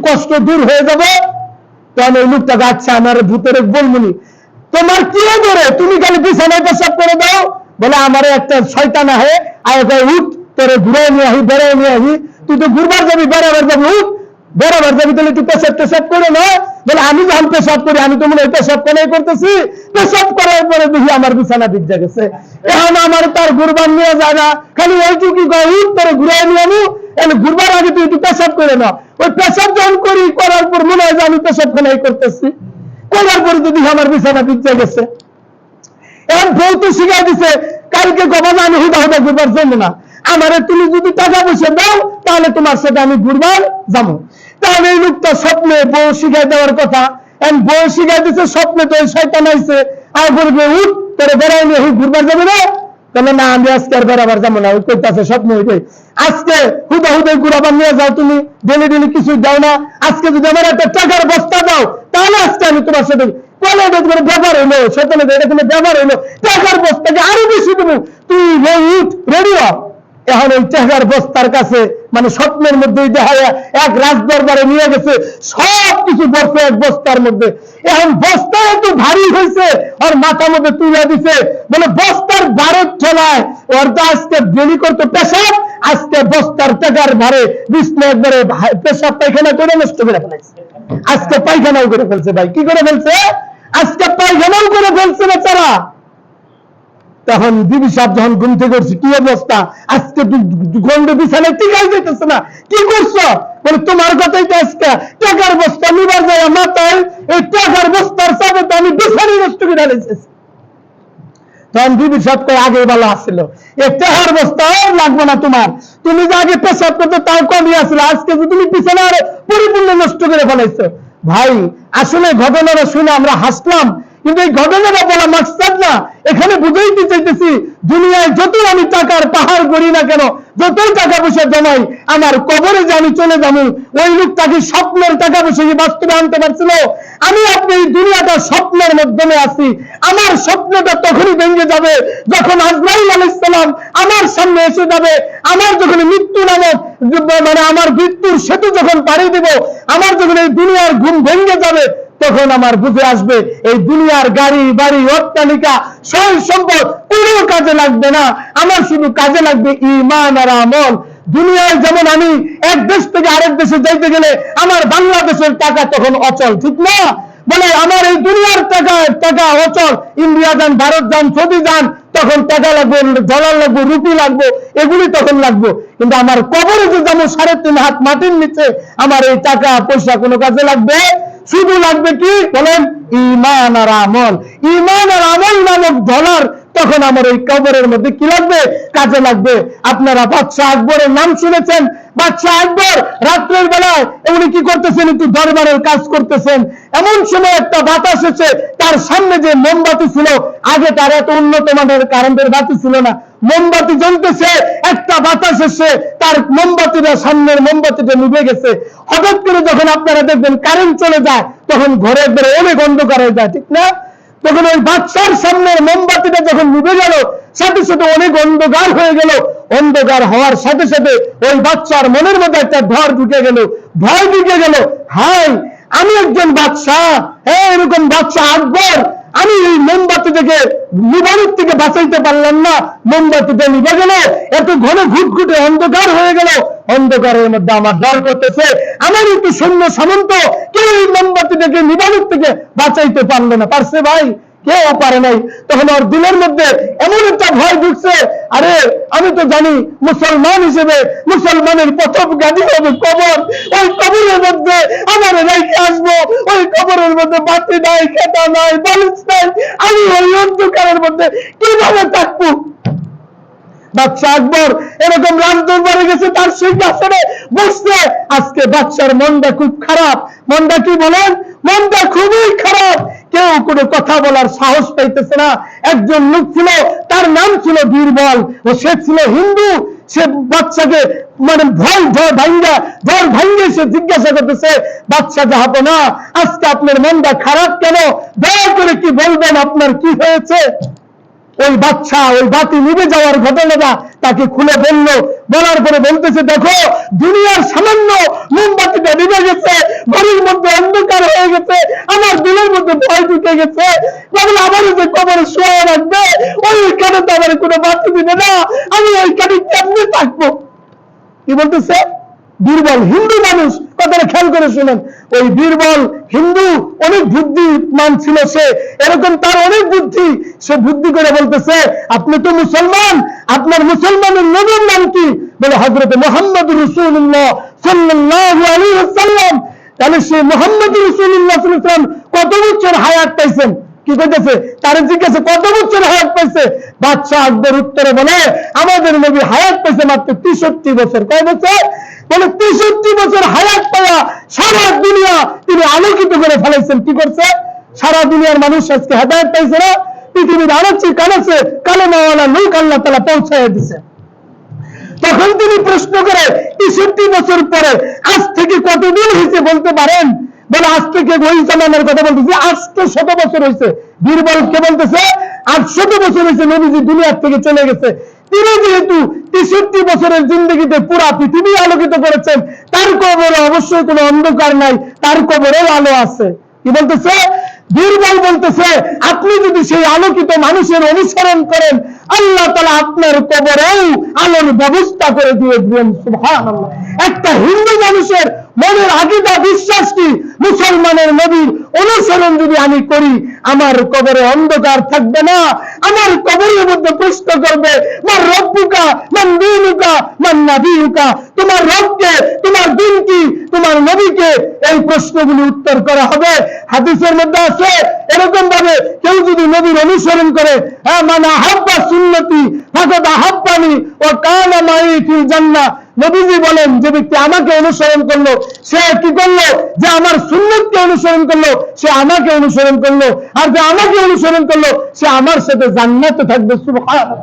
কষ্ট দূর হয়ে যাবে। তখন এই লোকটা গাচ্ছে আমার ভূতের বলবনি, তোমার কি ধরে তুমি খালি বিছানায় পেশাব করে দাও? বলে আমার একটা শয়তান আহে আয় উঠ, তোরে ঘুরে নিয়ে আহি, বেড়াই নিয়ে আহি। তুই তো ঘুরবার যাবি, বেড়াবার যাবি, উঠ বেড়াবার যাবি, তাহলে তুই পেশাব টেশাব করে না। বলে আমি যখন পেশাব করি, আমি তো মনে হয় পেশাব কেনাই করতেছি, পেশাব করার পরে দেখি আমার বিছানা ভিজে গেছে। এখন আমার তার ঘুরবার নিয়ে যায় না, খালি ওইটুকু উঠ তোরে ঘুরে নিয়ে আনু, ঘুরবার আগে তুই একটু পেশাব করে না। ওই পেশাব যখন করি, করার পর মনে হয় যে আমি পেশাব কেনাই করতেছি, করার পরে তো দেখি আমার বিছানা ভিজে গেছে। এখন বউ তো শিখাই দিছে, কালকে কবা আমি হুদা হুদা ঘুরবার যাবো না, আমারে তুমি যদি টাকা পয়সা দাও তাহলে তোমার সাথে আমি ঘুরবার যাবো। তাহলে এই লোকটা স্বপ্নে বউ শিখাই দেওয়ার কথা, এখন বউ শিখাই দিচ্ছে, স্বপ্নে তো ওই শয়তান আইছে আর বলবে উঠ তোরে বেড়াই নিয়ে ঘুরবার যাবে না। তাহলে না আমি আজকে আর বেড়াবার যাবো না, ওই করতেছে স্বপ্ন হইবে। আজকে হুদা হুদাই ঘুরাবার নিয়ে যাও, তুমি ডেলি ডেলি কিছু দাও না, আজকে যদি আমার একটা টাকার বস্তা দাও তাহলে আজকে আমি তোমার সাথে ব্যবহার হইলো, শয়তানে এটা কোনো ব্যবহার হইলো, টাকার বস্তাকে আরো বেশি দেবো, তুই উঠ রেডি হ। এখন ওই টাকার বস্তার কাছে মানে স্বপ্নের মধ্যে এক রাজ দরবারে নিয়ে গেছে, সব কিছু বসে এক বস্তার মধ্যে। এখন বস্তা এত ভারী হয়েছে ওর মাথার মধ্যে তুলে দিছে, বলে বস্তার ভারত ঠেলায় ওর তো আজকে ডেলি করতো পেশাব, আজকে বস্তার টাকার ভারে বিষ্ণু একবারে পেশাব পায়খানা করে নষ্ট করে ফেলেছে। আজকে পায়খানাও করে ফেলছে। ভাই কি করে ফেলছে? আজকে পায়খানাও করে ফেলছে বেচারা। তখন বিবি সাহেব যখন ঘুম থেকে উঠছে, কি অবস্থা, আজকে গন্ড বিছানায় টিকাই যেতেছে না, কি করছো? বলে তোমার কথাই তো, আজকে টাকার বস্তা নিবার যায় মাথায়, এই টাকার বস্তার চাপে তো আমি বিছানায় নষ্ট করে ঢালেছি। তখন বিবি সাহেব আগে ভালো আসছিল, এই টাকার বস্তা লাগবে না তোমার, তুমি যে আগে পেশাব করতে তাও কমই আসলো, আজকে যে তুমি বিছানায় পরিপূর্ণ নষ্ট করে ফেলাইছো। ভাই আসলে ঘটনাটা শুনে আমরা হাসলাম, কিন্তু এই ঘটনাটা বলা মাকসাদ না। এখানে বুঝাইতে চাইতেছি, দুনিয়ায় যতই আমি টাকার পাহাড় করি না কেন, যতই টাকা পয়সা জমাই, আমার কবরে যে আমি চলে যাবো, ওই লোকটাকে স্বপ্নের টাকা পয়সা কি বাস্তবে আনতে পারছিল? আমি আপনি এই দুনিয়াটা স্বপ্নের মাধ্যমে আছি, আমার স্বপ্নটা তখনই ভেঙে যাবে যখন আজরাইল আলাইহিস সালাম আমার সামনে এসে যাবে। আমার যখন মৃত্যু নামক মানে আমার মৃত্যুর সেতু যখন পাড়ি দিব, আমার যখন এই দুনিয়ার ঘুম ভেঙে যাবে, তখন আমার বুঝে আসবে এই দুনিয়ার গাড়ি বাড়ি অট্টালিকা সয় সম্পদ কোনো কাজে লাগবে না, আমার শুধু কাজে লাগবে ঈমান আর আমল। দুনিয়ায় যেমন আমি এক দেশ থেকে আরেক দেশে যাইতে গেলে আমার বাংলাদেশের টাকা তখন অচল, ঠিক না? বলে আমার এই দুনিয়ার টাকা অচল, ইন্ডিয়া যান, ভারত যান, সৌদি যান, তখন টাকা লাগবে, ডলার লাগবে, রুপি লাগবে, এগুলি তখন লাগবে। কিন্তু আমার কবরে যে যেমন 3.5 হাত মাটির নিচে, আমার এই টাকা পয়সা কোনো কাজে লাগবে, শুধু লাগবে কি বলেন? ঈমান আর আমল। ঈমান আর আমল নামক ডলার তখন আমার ওই কবরের মধ্যে কি লাগবে? কাজে লাগবে। আপনারা বাদশাহ আকবরের নাম শুনেছেন। বাদশাহ আকবর রাত্রের বেলায় উনি কি করতেছেন? একটু দরবারের কাজ করতেছেন। এমন সময় একটা বাতাস এসে তার সামনে যে মোমবাতি ছিল, আগে তার এত উন্নত মানের কারেন্টের বাতি ছিল না, মোমবাতি জ্বলতেছে, একটা বাতাস এসে তার মোমবাতিটা, সামনের মোমবাতিটা নিভে গেছে। হঠাৎ করে যখন আপনারা দেখবেন কারেন্ট চলে যায়, তখন ঘরের বেড়ে অনেক অন্ধকার হয়ে যায়, ঠিক না? তখন ওই বাচ্চার সামনের মোমবাতিটা যখন নিভে গেল, সাথে সাথে অনেক অন্ধকার হয়ে গেল। অন্ধকার হওয়ার সাথে সাথে ওই বাচ্চার মনের মধ্যে একটা ভয় ঢুকে গেল, ভয় ঢুকে গেল, হাই আমি একজন বাদশাহ, হ্যাঁ এরকম বাদশাহ আকবর, আমি এই মোমবাতি থেকে নিবানোর থেকে বাঁচাইতে পারলাম না, মোমবাতিটা নিভে গেল, এত ঘন ঘুটঘুটে অন্ধকার হয়ে গেল। অন্ধকারের মধ্যে আমার ডর করতেছে, আমার একটু সৈন্য সামন্ত কেউ এই মোমবাতিটাকে নিবানোর থেকে বাঁচাইতে পারলো না। পারছে ভাই? কেউ পারে নাই। তখন ওর দিলের মধ্যে এমন একটা ভয় ঢুকছে, আরে আমি তো জানি মুসলমান হিসেবে মুসলমানের প্রথম গাড়ি হবে কবর, ওই কবরের মধ্যে আমার রেখে আসবো, ওই কবরের মধ্যে বাতি নাই, খেতা নাই, বালিশ নাই, আমি ওই অন্ধকারের মধ্যে কিভাবে থাকবো? বাদশাহ আকবর এরকম রাজ দরবারে গেছে, তার সিংহাসনে বসছে। আজকে বাদশার মনটা খুব খারাপ, মনটা কি বলেন? মনটা খুবই খারাপ। কেউ কোনো কথা বলার সাহস পাইতেছে না। একজন লোক ছিল, তার নাম ছিল বীরবল, ও সে ছিল হিন্দু। সে বাচ্চাকে মানে ঝড় ভাঙ্গে সে জিজ্ঞাসা করতেছে, বাচ্চা জাহাপনা, আজকে আপনার মনটা খারাপ কেন? দয়া করে কি বলবেন, আপনার কি হয়েছে? ওই বাচ্চা ওই বাতি নিভে যাওয়ার ঘটনাটা তাকে খুলে বললো। বলার পরে বলতেছে, দেখো দুনিয়ার সামান্য মোমবাতিটা নিভে গেছে, বাড়ির মধ্যে অন্ধকার হয়ে গেছে, আমার দিলের মধ্যে ভয় ঢুকে গেছে। তাহলে আমারও যে কবরে শোয়া রাখবে, ওইখানে তো আমার কোনো বাতি দিবে না, আমি ওইখানে কেমনে থাকবো? কি বলতেছে? বীরবল হিন্দু মানুষ, কথাটা খেয়াল করে শুনেন। ওই বীরবল হিন্দু, অনেক বুদ্ধিমান ছিল সে, এরকম তার অনেক বুদ্ধি। সে বুদ্ধি করে বলতেছে, আপনি তো মুসলমান, আপনার মুসলমানের নবীর নাম কি? বলে হযরত মুহাম্মদ রাসূলুল্লাহ সাল্লাল্লাহু আলাইহি ওয়াসাল্লাম। তাহলে সে মুহাম্মদ রাসূলুল্লাহ সাল্লাল্লাহু আলাইহি ওয়াসাল্লাম কত বছর হায়াত পাইছেন? কি কইতেছে? তার জিজ্ঞাসা কত বছর হায়াত পাইছে? বাদশা আকবর উত্তরে বলে, আমাদের নবী হায়াত পাইছে মাত্র 63 বছর। কয় বছর? বলে 63 বছর হায়াত পাওয়া সারা দুনিয়া তিনি আলোকিত করে ফেলাইছেন। কি করছে? সারা দুনিয়ার মানুষ আজকে হেদায়েত পাইছে না? পৃথিবীর আনাচে কানাচে কালেমাওয়ালা লোক আল্লাহ তাআলা পৌঁছায় দিছে। তখন তিনি প্রশ্ন করে, 63 বছর পরে আজ থেকে কতদিন হয়েছে বলতে পারেন? বলে আজ থেকে ওই জামানার কথা বলতেছে, 800 বছর হয়েছে। বীরবলকে বলতেছে 800 বছর হয়েছে নবীজি দুনিয়ার থেকে চলে গেছে। তিনি যেহেতু 63 বছরের জিন্দগিতে পুরা পৃথিবী আলোকিত করেছেন, তার কবরে অবশ্যই কোনো অন্ধকার নাই, তার কবরেও আলো আছে। কি বলতেছে? বীরবল বলতেছে, আপনি যদি সেই আলোকিত মানুষের অনুসরণ করেন, আল্লাহ তাআলা আপনার কবরেও আলোর ব্যবস্থা করে দিয়ে দিবেন। সুবহানাল্লাহ। একটা হিন্দু মানুষের মনের আকীদা বিশ্বাস কি? মুসলমানের নবীর অনুসরণ যদি আমি করি, আমার কবরে অন্ধকার থাকবে না। আমার কবরের মধ্যে প্রশ্ন করবে, মান রব্বুকা মান দীনুকা মান নাবিয়ুকা, তোমার রবকে, তোমার দিন কি, তোমার নবীকে, এই প্রশ্নগুলি উত্তর করা হবে। হাদিসের মধ্যে আছে এরকম ভাবে, কেউ যদি নবীর অনুসরণ করে, হ্যাঁ, মানে আহাব্বা সুন্নতি ফাকাদ আহাব্বানি ওয়া কানা মাই ফিল জান্নাহ। নবীজি বলেন, যে ব্যক্তি আমাকে অনুসরণ করলো, সে কি করলো? যে আমার সুন্নতকে অনুসরণ করলো, সে আমাকে অনুসরণ করলো, আর যে আমাকে অনুসরণ করলো, সে আমার সাথে জান্নাতে থাকবে। সুবহানাল্লাহ।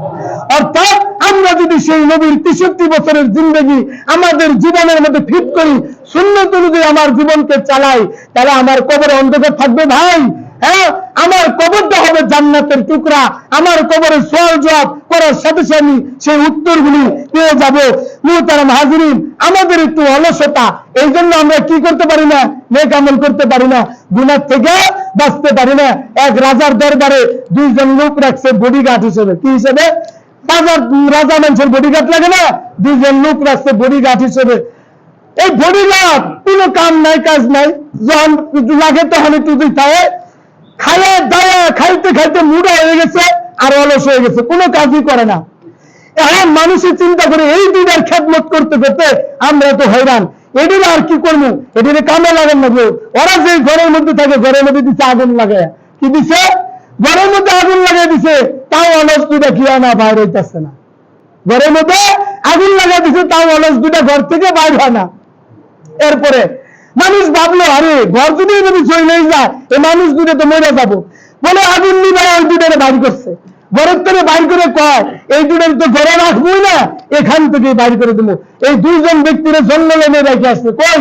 অর্থাৎ আমরা যদি সেই নবীর 63 বছরের জিন্দেগি আমাদের জীবনের মধ্যে ফিট করি, সুন্নত অনুযায়ী আমার জীবনকে চালাই, তাহলে আমার কবরে অন্ধকার থাকবে ভাই। হ্যাঁ, আমার কবরটা হবে জান্নাতের টুকরা। আমার কবরে সওয়াল জবাব করার সাথে সাথে সেই উত্তরগুলি পেয়ে যাব। মুহতারাম হাজিরিন, আমাদের একটু অলসতা, এই জন্য আমরা কি করতে পারি না? নেক আমল করতে পারি না, গুনাহ থেকে বাঁচতে পারি না। এক রাজার দরবারে 2 জন লোক রাখছে বডিগার্ড হিসেবে। কি হিসেবে? রাজা মানুষের বডিগার্ড লাগে না? 2 জন লোক রাখছে বডিগার্ড হিসেবে। এই বডিগার্ড কোনো কাম নাই, কাজ নাই, যখন লাগে তখন একটু দিতে হয়। খাইয়া দাওয়া খাইতে খাইতে মুড়া হয়ে গেছে আর অলস হয়ে গেছে, কোনো কাজই করে না। এখন মানুষের চিন্তা করে এই দুইটার খেদমত করতে করতে আমরা তো হয়রান। এদের আর কি করবো? এদের কামে লাগান না। ওরা যে ঘরের মধ্যে থাকে, ঘরের মধ্যে দিচ্ছে আগুন লাগায়। কি দিছে? ঘরের মধ্যে আগুন লাগাই দিছে, তাও অলস দুটা কি না বাইর হইতেছে না। ঘরের মধ্যে আগুন লাগাই দিছে, তাও অলস দুটা ঘর থেকে বাইর হয় না। এরপরে মানুষ ভাবলো, আরে ঘর যদি চলে যায়, এই মানুষ দুটো তো মরে যাবো, বলে আগুন নিবে ওই দুটোরে বাইর করছে। ঘরের থেকে বাইর করে কয়, এই দুটোর তো ঘরে রাখবোই না, এখান থেকে বাইর করে দেবো। এই 2 জন ব্যক্তির জঙ্গলে নিয়ে রেখে আসছে। কই?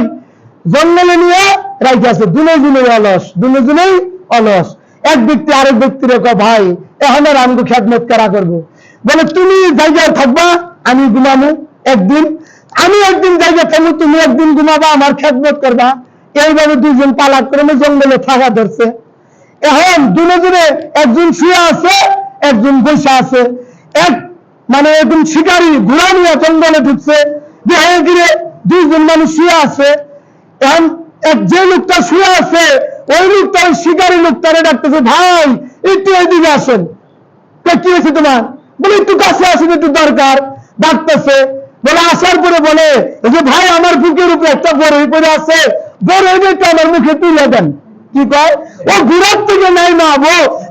জঙ্গলে নিয়ে রেখে আসছে। দুজনেই অলস, দুজনেই অলস। এক ব্যক্তি আরেক ব্যক্তির কয়, ভাই এখন আর আমি খেদমত করা করবো। বলে তুমি জায়গায় থাকবা, আমি ঘুমাবো একদিন, আমি একদিন জায়গা থাকবো, তুমি একদিন ঘুমাবা, আমার খেদমত করবা। এইভাবে 2 জন পালাক করে জঙ্গলে থাকা ধরছে। এখন দুজনে, একজন শুয়ে আছে, একজন বসে আছে। এক মানে একজন শিকারী ঘোড়া নিয়ে জঙ্গলে ঢুকছে, দেখে গিয়ে 2 জন মানুষ শুয়ে আছে। এখন যে লোকটা শুয়ে আছে, ওই লোকটা ওই শিকারী লোকটারে ডাকতেছে, ভাই একটু এদিকে আসেন। কি হয়েছে তোমার? বলে একটু কাছে আসেন, একটু দরকার। ডাকতেছে, বলে আসার পরে বলে, যে ভাই আমার বুকের উপরে একটা বড়ই পড়ে আছে, বড়ইটা আমার মুখে তুলে দেন। কি কয়? ও ঘুরার থেকে নাই না,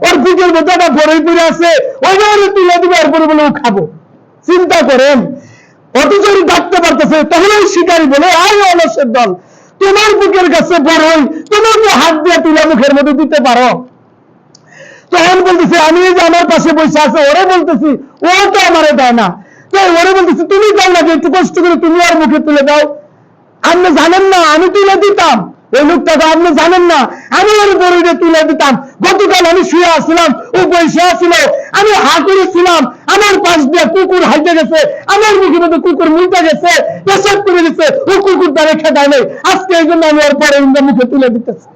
ওর বুকের মধ্যে একটা বড়ই পড়ে আছে, ওইটা তুলে দিবে, এরপরে বলে ও খাবো। চিন্তা করেন, অথচ ডাকতে পারতেছে। তখন ওই শিকারী বলে, আয় অলসের দল, তোমার বুকের কাছে বড়ই, তোমাকে হাত দিয়ে তুলে মুখের মধ্যে দিতে পারো। তখন বলতেছে আমি যে আমার পাশে বসে আছে ওরে বলতেছি, ও তো আমারে দেয় না, তো ওরে বলতেছি তুমি দাও না, একটু কষ্ট করে তুমি আর মুখে তুলে দাও। আপনি জানেন না আমি তুলে দিতাম, এই লোকটাকে আপনি জানেন না আমি ওর বড়িতে তুলে দিতাম। গতকাল আমি শুয়ে আসছিলাম, ও বসে আসছিল, আমি হা করেছিলাম, আমার পাশ দিয়ে কুকুর হাইতে গেছে, আমার মুখের মধ্যে কুকুর মুলতে গেছে, পেশাব করে গেছে, ও কুকুর তার রেখে দেয় নাই, আজকে এই জন্য আমি ওর পরে মুখে তুলে দিতেছি।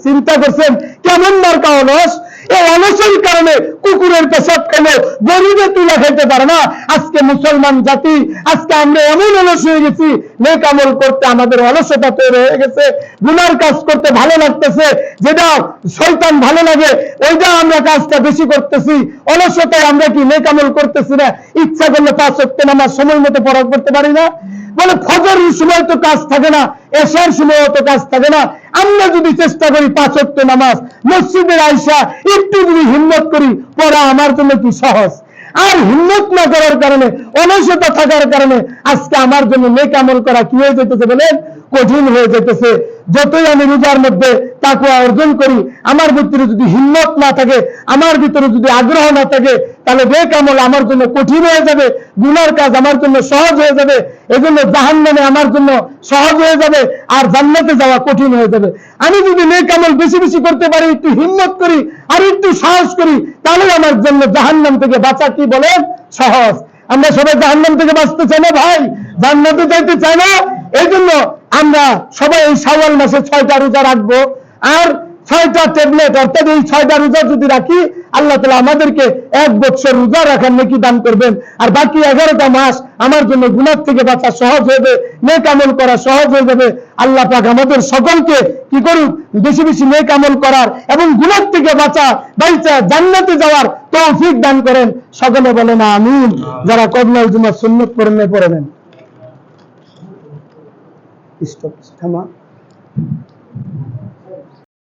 চিন্তা করছেন কেমন মার্কা অলস? এই অলসের কারণে কুকুরের পেশাব খেলে গরিবে তুলে খেতে পারে না। আজকে মুসলমান জাতি, আজকে আমরা এমন অলস হয়ে গেছি, নেক আমল করতে আমাদের অলসতা তৈরি হয়ে গেছে, গুনার কাজ করতে ভালো লাগতেছে, যেটা শয়তান ভালো লাগে ওইটা আমরা কাজটা বেশি করতেছি। অলসতায় আমরা কি নেক আমল করতেছি না? ইচ্ছা করলে 5 ওয়াক্ত নামাজ সময় মতো পড়া করতে পারি না? বলে ফজরের সময় তো কাজ থাকে না, এশার সময় তো কাজ থাকে না। আমরা যদি চেষ্টা করি 5 ওয়াক্ত নামাজ মসজিদের আইসা একটু যদি হিম্মত করি পড়া আমার জন্য কি সহজ। আর হিম্মত না করার কারণে, অলসতা থাকার কারণে আজকে আমার জন্য নেক আমল করা কি হয়ে যেতেছে বলেন? কঠিন হয়ে যেতেছে। যতই আমি রোজার মধ্যে তাকওয়া অর্জন করি, আমার ভিতরে যদি হিম্মত না থাকে, আমার ভিতরে যদি আগ্রহ না থাকে, তাহলে নেক আমল আমার জন্য কঠিন হয়ে যাবে, গুনার কাজ আমার জন্য সহজ হয়ে যাবে। এজন্য জাহান্নামে আমার জন্য সহজ হয়ে যাবে, আর জান্নাতে যাওয়া কঠিন হয়ে যাবে। আমি যদি নেক আমল বেশি বেশি করতে পারি, একটু হিম্মত করি আর একটু সাহস করি, তাহলে আমার জন্য জাহান্নাম থেকে বাঁচা কি বলেন? সহজ। আমরা সবাই জাহান্নাম থেকে বাঁচতে চাই না ভাই? জান্নাতে যাইতে চাই না? এই জন্য আমরা সবাই এই শাওয়াল মাসে 6টা রোজা রাখবো, আর 6টা ট্যাবলেট, অর্থাৎ এই 6টা রোজা যদি রাখি, আল্লাহ তাআলা আমাদেরকে 1 বছর রোজা রাখার নেকি দান করবেন। আর বাকি 11টা মাস আমার জন্য গুনাহ থেকে বাঁচা সহজ হবে, নেক আমল করা সহজ হয়ে যাবে। আল্লাহ পাক আমাদের সকলকে কি করুক? বেশি বেশি নেক আমল করার এবং গুনাহ থেকে বাঁচা জান্নাতে যাওয়ার তৌফিক দান করেন। সকলে বলেন আমিন। যারা কবলাল জুমা সুন্নাত পড়েন পড়ে নেন। স্টপ থামা।